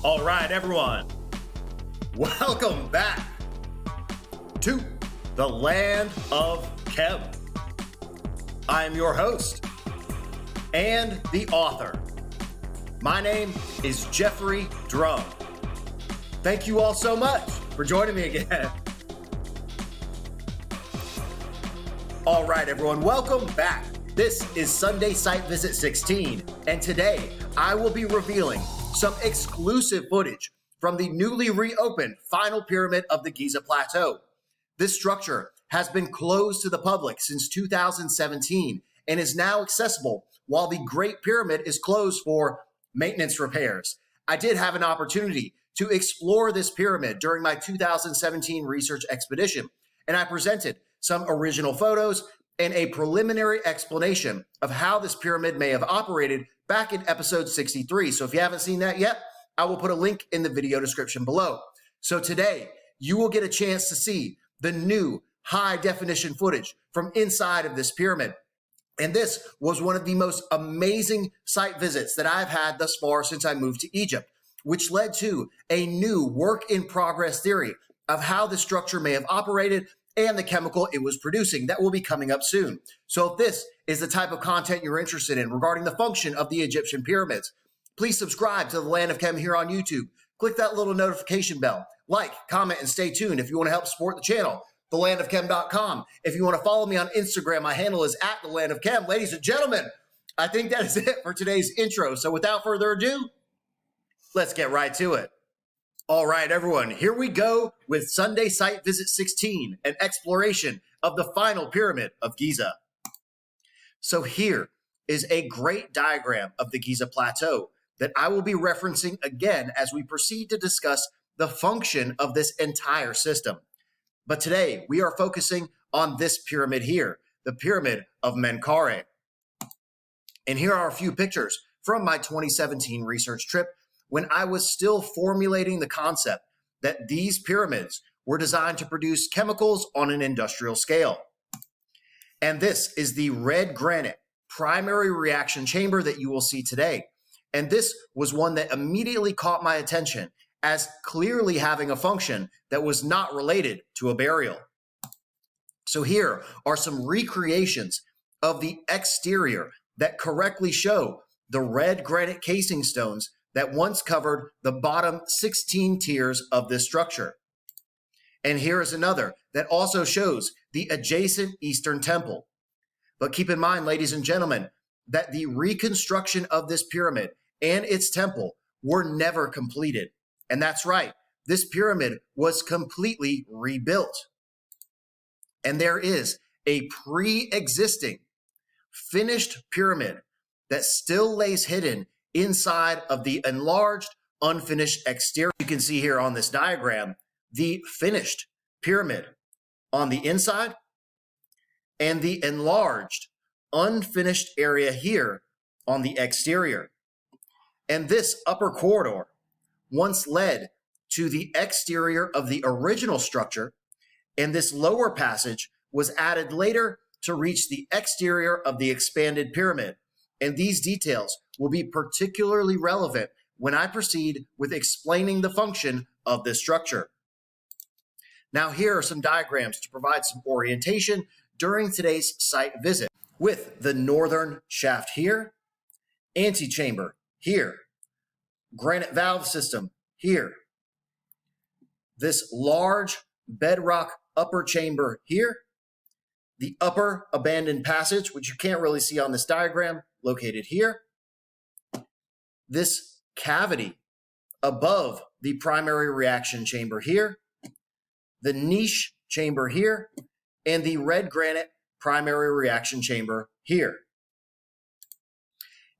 All right, everyone. Welcome back to the land of Chem. I am your host and the author. My name is Jeffrey Drum. Thank you all so much for joining me again. All right, everyone, welcome back. This is Sunday Site Visit 16, and today I will be revealing some exclusive footage from the newly reopened final pyramid of the Giza Plateau. This structure has been closed to the public since 2017 and is now accessible while the Great Pyramid is closed for maintenance repairs. I did have an opportunity to explore this pyramid during my 2017 research expedition, and I presented some original photos and a preliminary explanation of how this pyramid may have operated back in episode 63. So if you haven't seen that yet, I will put a link in the video description below. So today, you will get a chance to see the new high definition footage from inside of this pyramid. And this was one of the most amazing site visits that I've had thus far since I moved to Egypt, which led to a new work in progress theory of how the structure may have operated and the chemical it was producing that will be coming up soon. So if this is the type of content you're interested in regarding the function of the Egyptian pyramids, please subscribe to the Land of Chem here on YouTube. Click that little notification bell, like, comment, and stay tuned if you want to help support the channel. thelandofchem.com. If you want to follow me on Instagram, my handle is @thelandofchem. Ladies and gentlemen, I think that is it for today's intro. So without further ado, let's get right to it. All right, everyone, here we go with Sunday Site Visit 16, an exploration of the final pyramid of Giza. So here is a great diagram of the Giza Plateau that I will be referencing again as we proceed to discuss the function of this entire system. But today we are focusing on this pyramid here, the Pyramid of Menkaure. And here are a few pictures from my 2017 research trip when I was still formulating the concept that these pyramids were designed to produce chemicals on an industrial scale. And this is the red granite primary reaction chamber that you will see today. And this was one that immediately caught my attention as clearly having a function that was not related to a burial. So here are some recreations of the exterior that correctly show the red granite casing stones that once covered the bottom 16 tiers of this structure. And here is another that also shows the adjacent Eastern Temple. But keep in mind, ladies and gentlemen, that the reconstruction of this pyramid and its temple were never completed. And that's right, this pyramid was completely rebuilt. And there is a pre-existing finished pyramid that still lays hidden inside of the enlarged, unfinished exterior. You can see here on this diagram, the finished pyramid on the inside and the enlarged, unfinished area here on the exterior. And this upper corridor once led to the exterior of the original structure, and this lower passage was added later to reach the exterior of the expanded pyramid. And these details will be particularly relevant when I proceed with explaining the function of this structure. Now, here are some diagrams to provide some orientation during today's site visit, with the northern shaft here, antechamber here, granite valve system here, this large bedrock upper chamber here, the upper abandoned passage, which you can't really see on this diagram, located here, this cavity above the primary reaction chamber here, the niche chamber here, and the red granite primary reaction chamber here.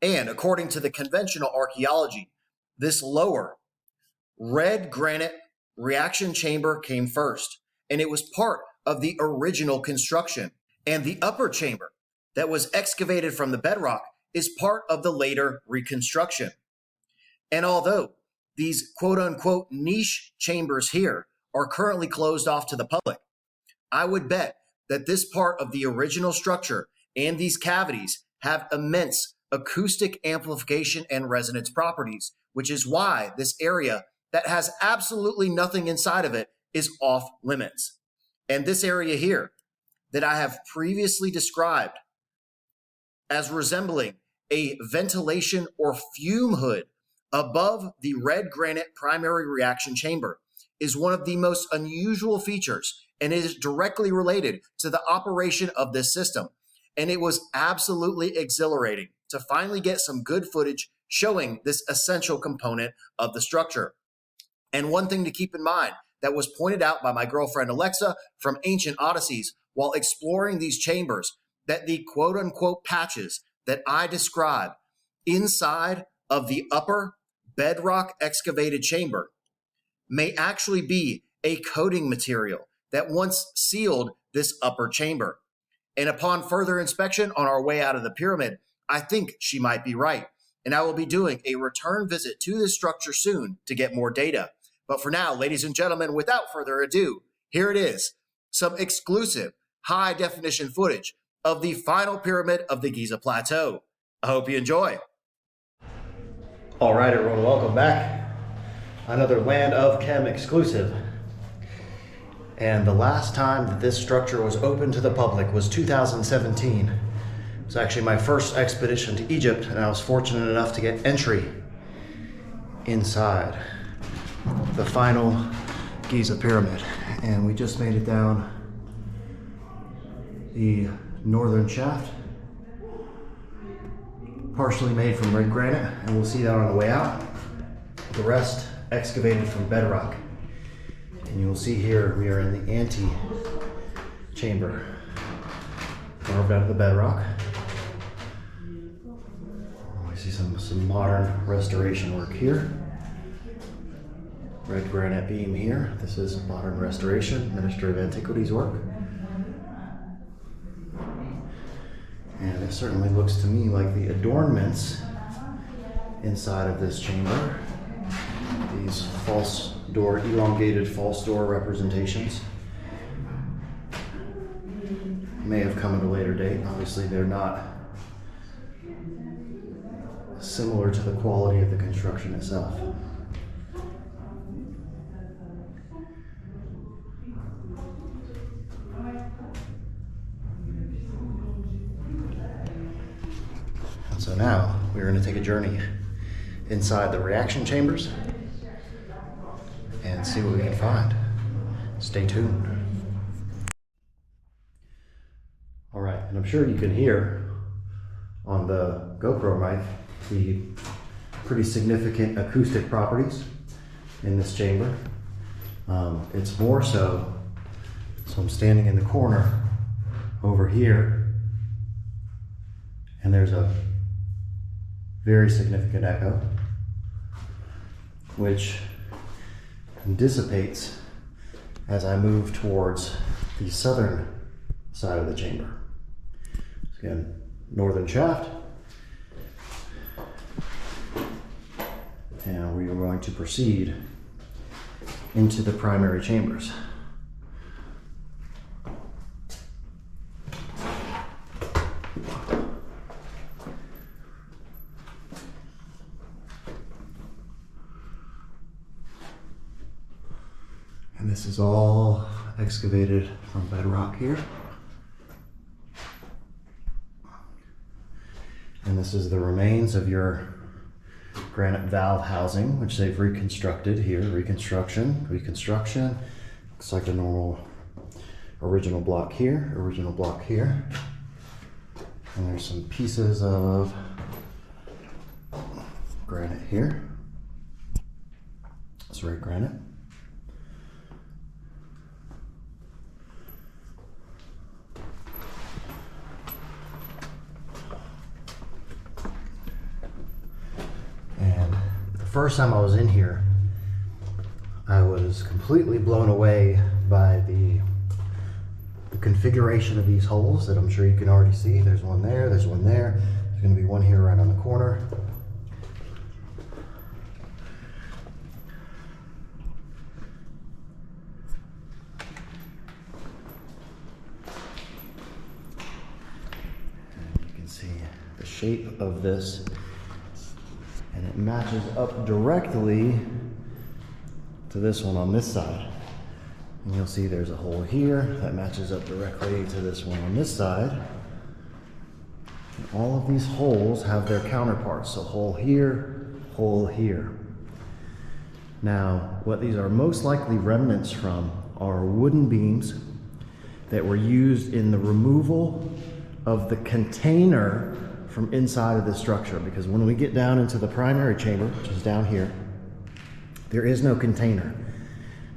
And according to the conventional archaeology, this lower red granite reaction chamber came first, and it was part of the original construction. And the upper chamber that was excavated from the bedrock is part of the later reconstruction. And although these quote-unquote niche chambers here are currently closed off to the public, I would bet that this part of the original structure and these cavities have immense acoustic amplification and resonance properties, which is why this area that has absolutely nothing inside of it is off limits. And this area here that I have previously described as resembling a ventilation or fume hood above the red granite primary reaction chamber is one of the most unusual features and is directly related to the operation of this system. And it was absolutely exhilarating to finally get some good footage showing this essential component of the structure. And one thing to keep in mind that was pointed out by my girlfriend Alexa from Ancient Odysseys while exploring these chambers, that the quote unquote patches that I describe inside of the upper bedrock excavated chamber may actually be a coating material that once sealed this upper chamber. And upon further inspection on our way out of the pyramid, I think she might be right. And I will be doing a return visit to this structure soon to get more data. But for now, ladies and gentlemen, without further ado, here it is, some exclusive high definition footage of the final pyramid of the Giza Plateau. I hope you enjoy. All right, everyone, welcome back. Another Land of Chem exclusive. And the last time that this structure was open to the public was 2017. It was actually my first expedition to Egypt, and I was fortunate enough to get entry inside the final Giza pyramid. And we just made it down the northern shaft, partially made from red granite, and we'll see that on the way out. The rest excavated from bedrock. And you will see here we are in the ante-chamber, carved out of the bedrock. We see some modern restoration work here. Red granite beam here. This is modern restoration, Ministry of Antiquities work. And it certainly looks to me like the adornments inside of this chamber, these false door, elongated false door representations, may have come at a later date. Obviously, they're not similar to the quality of the construction itself. So now we're going to take a journey inside the reaction chambers and see what we can find. Stay tuned. All right, and I'm sure you can hear on the GoPro mic the pretty significant acoustic properties in this chamber. It's more so I'm standing in the corner over here, and there's a very significant echo, which dissipates as I move towards the southern side of the chamber. So again, northern shaft, and we are going to proceed into the primary chambers. And this is all excavated from bedrock here. And this is the remains of your granite valve housing, which they've reconstructed here. Reconstruction. Looks like a normal original block here, And there's some pieces of granite here. It's red granite. First time I was in here, I was completely blown away by the configuration of these holes that I'm sure you can already see. There's one there, there's one there. There's going to be one here right on the corner. And you can see the shape of this. And it matches up directly to this one on this side. And you'll see there's a hole here that matches up directly to this one on this side. And all of these holes have their counterparts. So hole here, hole here. Now, what these are most likely remnants from are wooden beams that were used in the removal of the container from inside of the structure. Because when we get down into the primary chamber, which is down here, there is no container.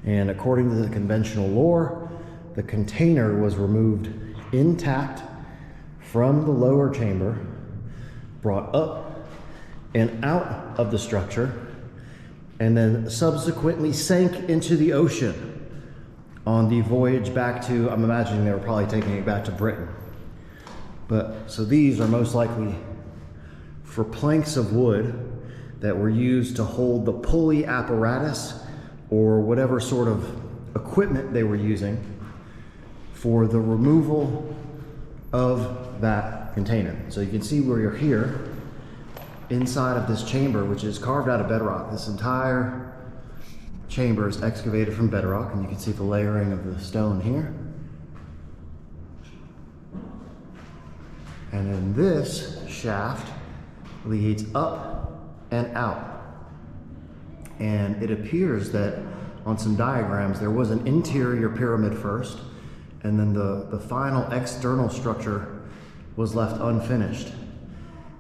And according to the conventional lore, the container was removed intact from the lower chamber, brought up and out of the structure, and then subsequently sank into the ocean on the voyage back to, I'm imagining they were probably taking it back to Britain. But so these are most likely for planks of wood that were used to hold the pulley apparatus or whatever sort of equipment they were using for the removal of that container. So you can see where you're here inside of this chamber, which is carved out of bedrock. This entire chamber is excavated from bedrock, and you can see the layering of the stone here. And then this shaft leads up and out. And it appears that on some diagrams there was an interior pyramid first, and then the final external structure was left unfinished.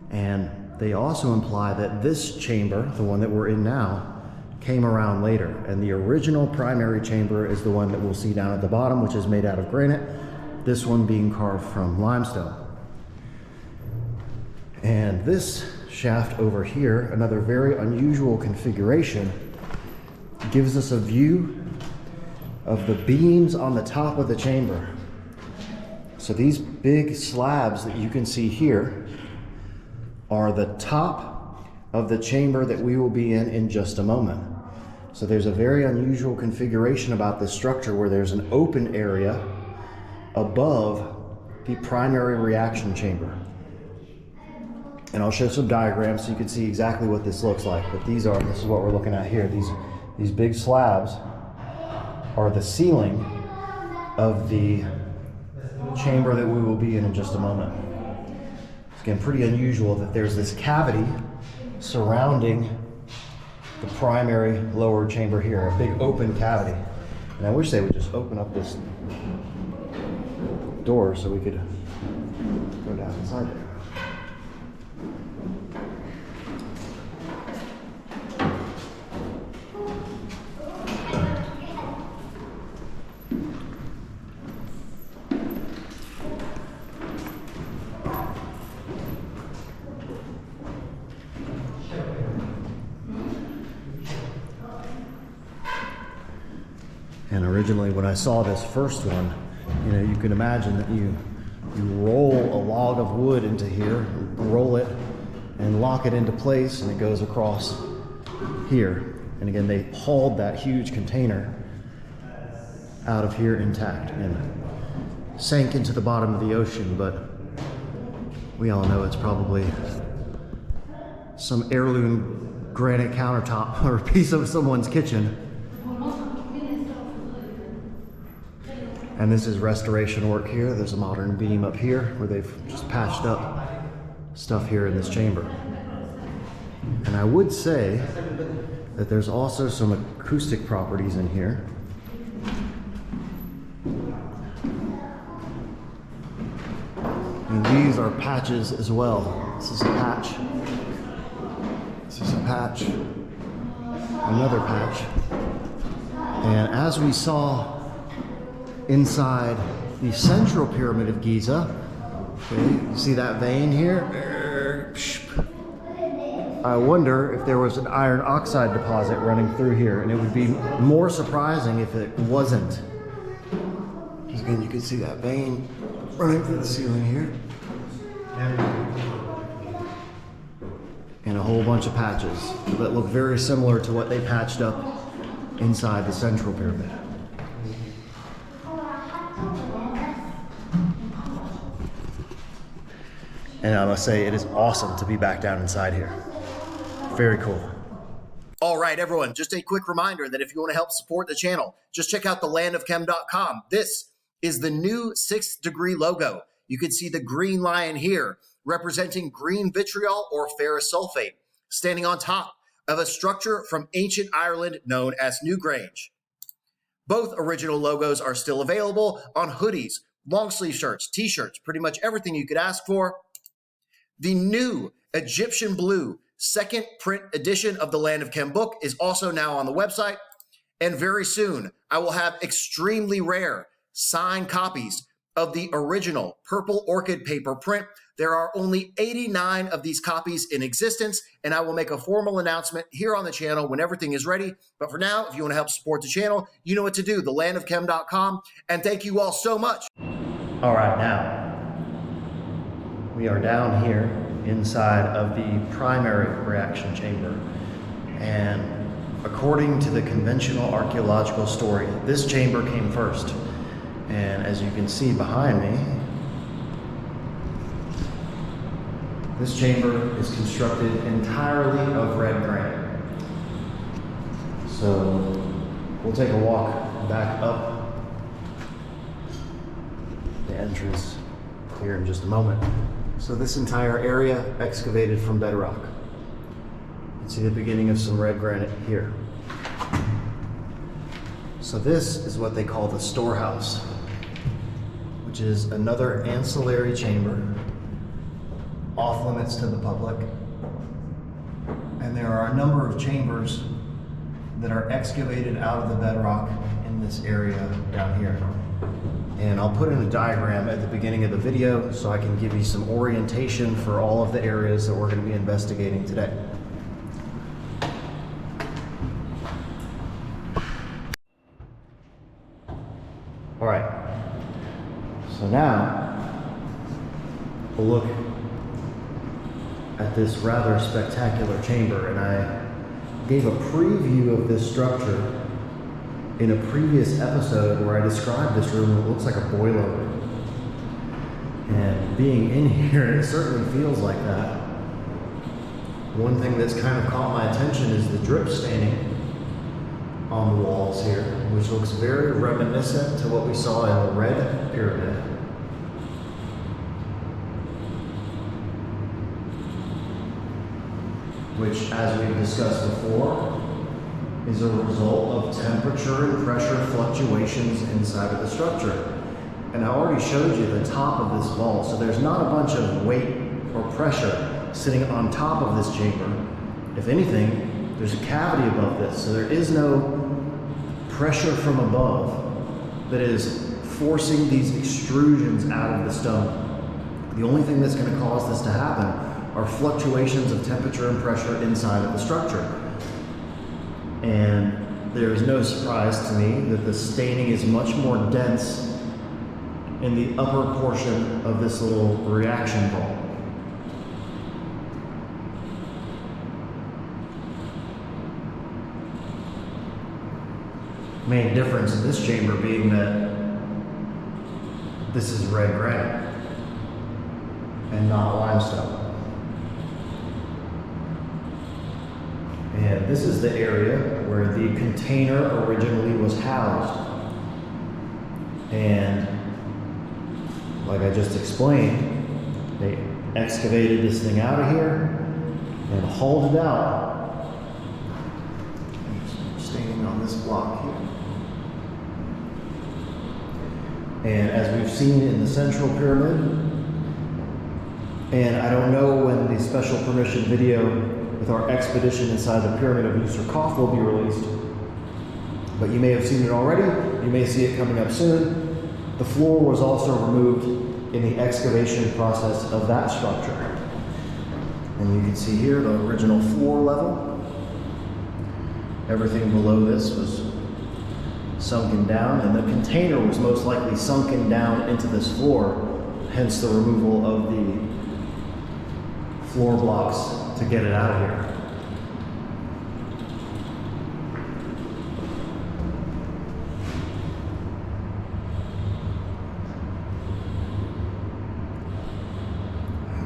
And they also imply that this chamber, the one that we're in now, came around later. And the original primary chamber is the one that we'll see down at the bottom, which is made out of granite, this one being carved from limestone. And this shaft over here, another very unusual configuration, gives us a view of the beams on the top of the chamber. So these big slabs that you can see here are the top of the chamber that we will be in just a moment. So there's a very unusual configuration about this structure where there's an open area above the primary reaction chamber. And I'll show some diagrams so you can see exactly what this looks like. But this is what we're looking at here. These big slabs are the ceiling of the chamber that we will be in just a moment. It's again pretty unusual that there's this cavity surrounding the primary lower chamber here, a big open cavity. And I wish they would just open up this door so we could go down inside there. And originally when I saw this first one, you can imagine that you roll a log of wood into here, roll it and lock it into place, and it goes across here. And again, they hauled that huge container out of here intact and sank into the bottom of the ocean, but we all know it's probably some heirloom granite countertop or a piece of someone's kitchen. And this is restoration work here. There's a modern beam up here where they've just patched up stuff here in this chamber. And I would say that there's also some acoustic properties in here. And these are patches as well. This is a patch. This is a patch. Another patch. And as we saw inside the central pyramid of Giza, okay, you see that vein here? I wonder if there was an iron oxide deposit running through here, and it would be more surprising if it wasn't. Because again, you can see that vein running through the ceiling here. And a whole bunch of patches that look very similar to what they patched up inside the central pyramid. And I must say, it is awesome to be back down inside here. Very cool. All right, everyone, just a quick reminder that if you want to help support the channel, just check out thelandofchem.com. This is the new 6th degree logo. You can see the green lion here representing green vitriol or ferrous sulfate, standing on top of a structure from ancient Ireland known as Newgrange. Both original logos are still available on hoodies, long sleeve shirts, t-shirts, pretty much everything you could ask for. The new Egyptian Blue second print edition of the Land of Chem book is also now on the website. And very soon, I will have extremely rare signed copies of the original Purple Orchid paper print. There are only 89 of these copies in existence, and I will make a formal announcement here on the channel when everything is ready. But for now, if you want to help support the channel, you know what to do, thelandofchem.com. And thank you all so much. All right, now we are down here inside of the primary reaction chamber. And according to the conventional archaeological story, this chamber came first. And as you can see behind me, this chamber is constructed entirely of red granite. So we'll take a walk back up the entrance here in just a moment. So this entire area excavated from bedrock. You can see the beginning of some red granite here. So this is what they call the storehouse, which is another ancillary chamber off limits to the public. And there are a number of chambers that are excavated out of the bedrock in this area down here. And I'll put in a diagram at the beginning of the video so I can give you some orientation for all of the areas that we're going to be investigating today. All right, so now we'll look at this rather spectacular chamber, and I gave a preview of this structure in a previous episode where I described this room. It looks like a boiler room. And being in here, it certainly feels like that. One thing that's kind of caught my attention is the drip staining on the walls here, which looks very reminiscent to what we saw in the Red Pyramid. Which, as we've discussed before, is a result of temperature and pressure fluctuations inside of the structure. And I already showed you the top of this vault, so there's not a bunch of weight or pressure sitting on top of this chamber. If anything, there's a cavity above this, so there is no pressure from above that is forcing these extrusions out of the stone. The only thing that's going to cause this to happen are fluctuations of temperature and pressure inside of the structure. And there is no surprise to me that the staining is much more dense in the upper portion of this little reaction vault. Main difference in this chamber being that this is red granite and not limestone. And this is the area where the container originally was housed. And like I just explained, they excavated this thing out of here and hauled it out. Staying on this block here. And as we've seen in the Central Pyramid, and I don't know when the special permission video with our expedition inside the Pyramid of Userkaf will be released, but you may have seen it already, you may see it coming up soon. The floor was also removed in the excavation process of that structure. And you can see here the original floor level. Everything below this was sunken down, and the container was most likely sunken down into this floor, hence the removal of the floor blocks to get it out of here.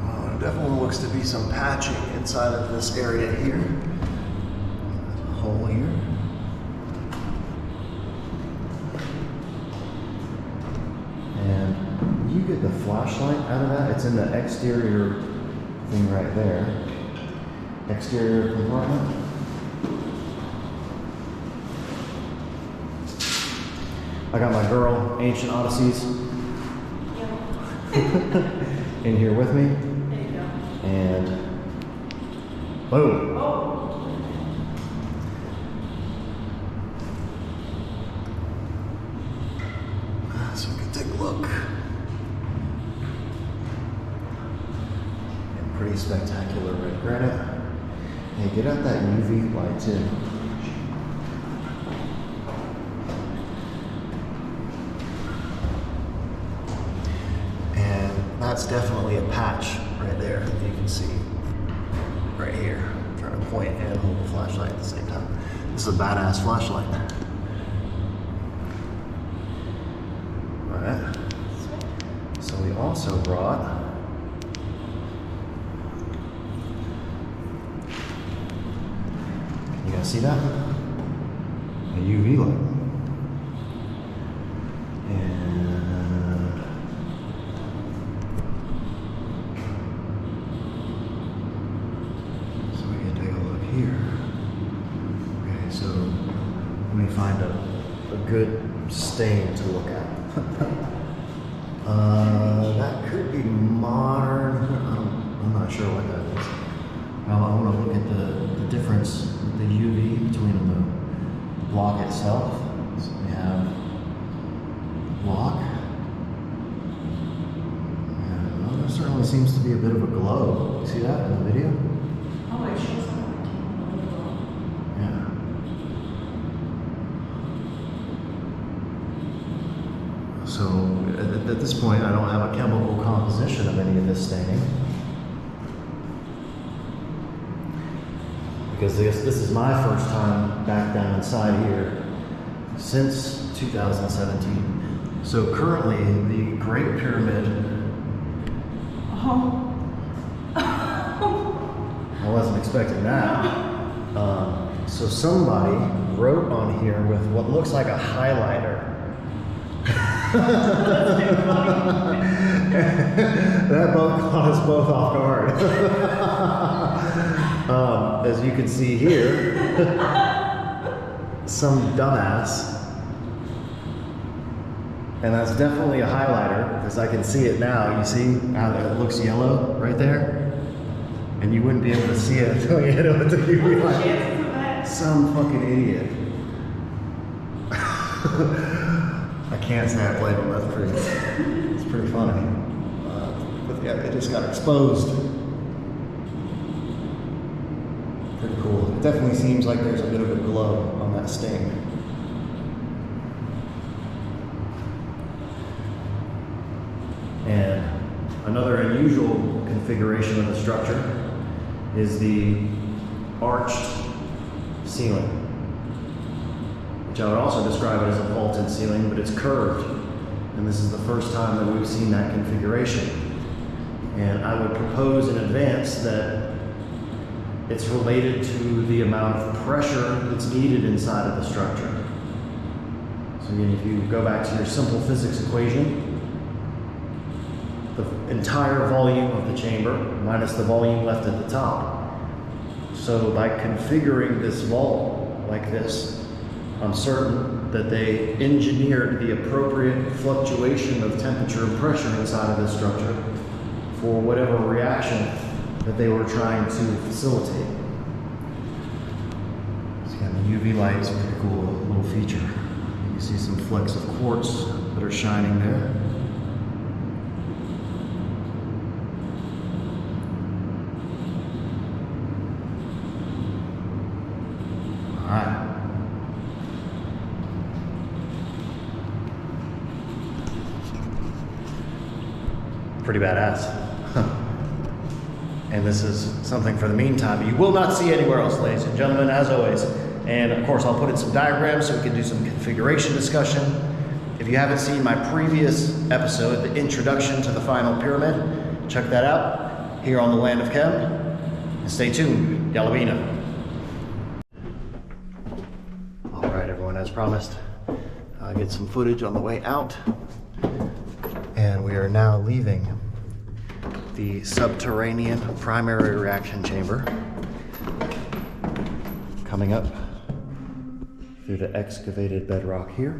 Well, there definitely looks to be some patching inside of this area here. get the flashlight out of that? It's in the exterior thing right there. Exterior compartment. I got my girl, Ancient Odysseys, in here with me. There you go. And boom. Oh. So we can take a look. And pretty spectacular red granite. Hey, get out that UV light too. And that's definitely a patch right there that you can see. Right here. I'm trying to point and hold the flashlight at the same time. This is a badass flashlight. Alright. So we also brought you guys see that? A UV light. And so we can take a look here. Okay, so let me find a good stain to look at. That could be modern. I'm not sure what that is. I want to look at the difference with the UV between the block itself. So we have block. And well, there certainly seems to be a bit of a glow. You see that in the video? Oh, it shows up. Yeah. So at this point, I don't have a chemical composition of any of this staining. Because this is my first time back down inside here since 2017. So currently, the Great Pyramid. Oh. I wasn't expecting that. So somebody wrote on here with what looks like a highlighter. That both caught us both off guard. As you can see here, some dumbass, and that's definitely a highlighter because I can see it now. You see how it looks yellow right there? And you wouldn't be able to see it until you hit it with the UV light. Some fucking idiot. I can't say I played them. That's it's pretty funny. But yeah, it just got exposed. Pretty cool. It definitely seems like there's a bit of a glow on that stain. And another unusual configuration of the structure is the arched ceiling, which I would also describe it as a vaulted ceiling, but it's curved. And this is the first time that we've seen that configuration. And I would propose in advance that it's related to the amount of pressure that's needed inside of the structure. So again, if you go back to your simple physics equation, the entire volume of the chamber minus the volume left at the top. So by configuring this vault like this, I'm certain that they engineered the appropriate fluctuation of temperature and pressure inside of this structure for whatever reaction that they were trying to facilitate. So again, the UV light is a pretty cool little feature. You can see some flecks of quartz that are shining there. All right. Pretty badass. And this is something for the meantime you will not see anywhere else, ladies and gentlemen, as always. And of course, I'll put in some diagrams so we can do some configuration discussion. If you haven't seen my previous episode, the introduction to the final pyramid, check that out here on the Land of Chem. And stay tuned, Yalabina. All right, everyone, as promised, get some footage on the way out. And we We are now leaving the subterranean primary reaction chamber, coming up through the excavated bedrock here.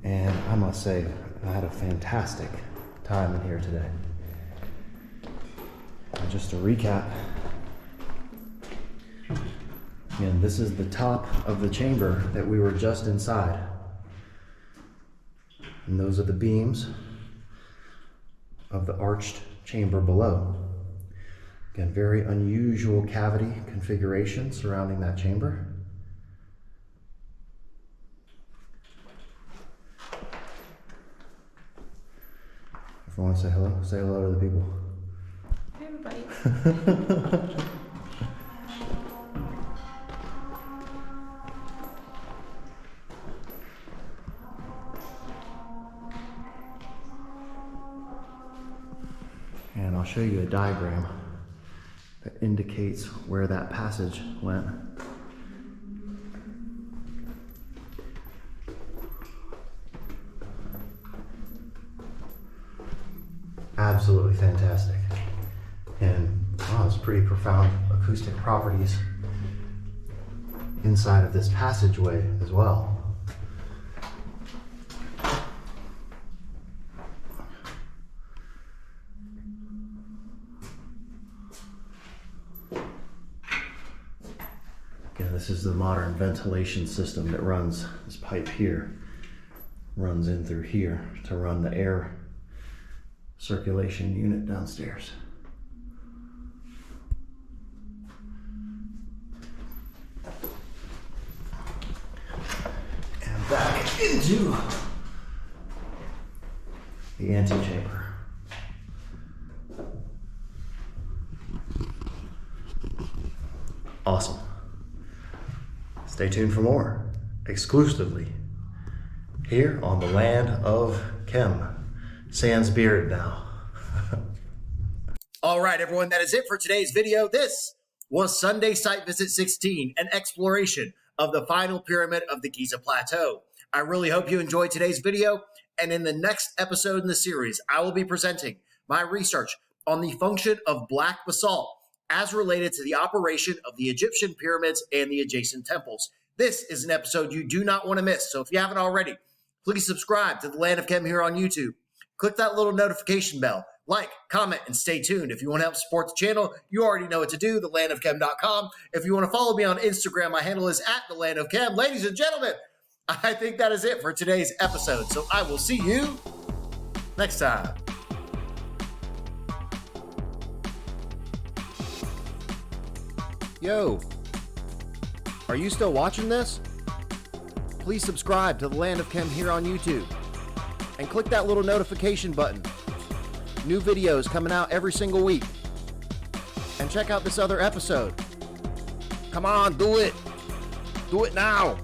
And I must say, I had a fantastic time in here today. And just to recap, again, this is the top of the chamber that we were just inside. And those are the beams of the arched chamber below. Again, very unusual cavity configuration surrounding that chamber. Everyone say hello. Say hello to the people. Hey, everybody. And I'll show you a diagram that indicates where that passage went. Absolutely fantastic. And wow, it's pretty profound acoustic properties inside of this passageway as well. Again, this is the modern ventilation system that runs this pipe here, runs in through here to run the air circulation unit downstairs. And back into the antechamber. Awesome. Stay tuned for more, exclusively here on the land of Chem. Sans beard now. All right, everyone, that is it for today's video. This was Sunday Site Visit 16, an exploration of the final pyramid of the Giza Plateau. I really hope you enjoyed today's video, and in the next episode in the series, I will be presenting my research on the function of black basalt as related to the operation of the Egyptian pyramids and the adjacent temples. This is an episode you do not want to miss, so if you haven't already, please subscribe to the Land of Chem here on YouTube. Click that little notification bell, like, comment, and stay tuned. If you want to help support the channel, you already know what to do, thelandofchem.com. If you want to follow me on Instagram, my handle is @thelandofchem. Ladies and gentlemen, I think that is it for today's episode, so I will see you next time. Yo, are you still watching this? Please subscribe to the Land of Chem here on YouTube and click that little notification button. New videos coming out every single week. And check out this other episode. Come on, do it. Do it now.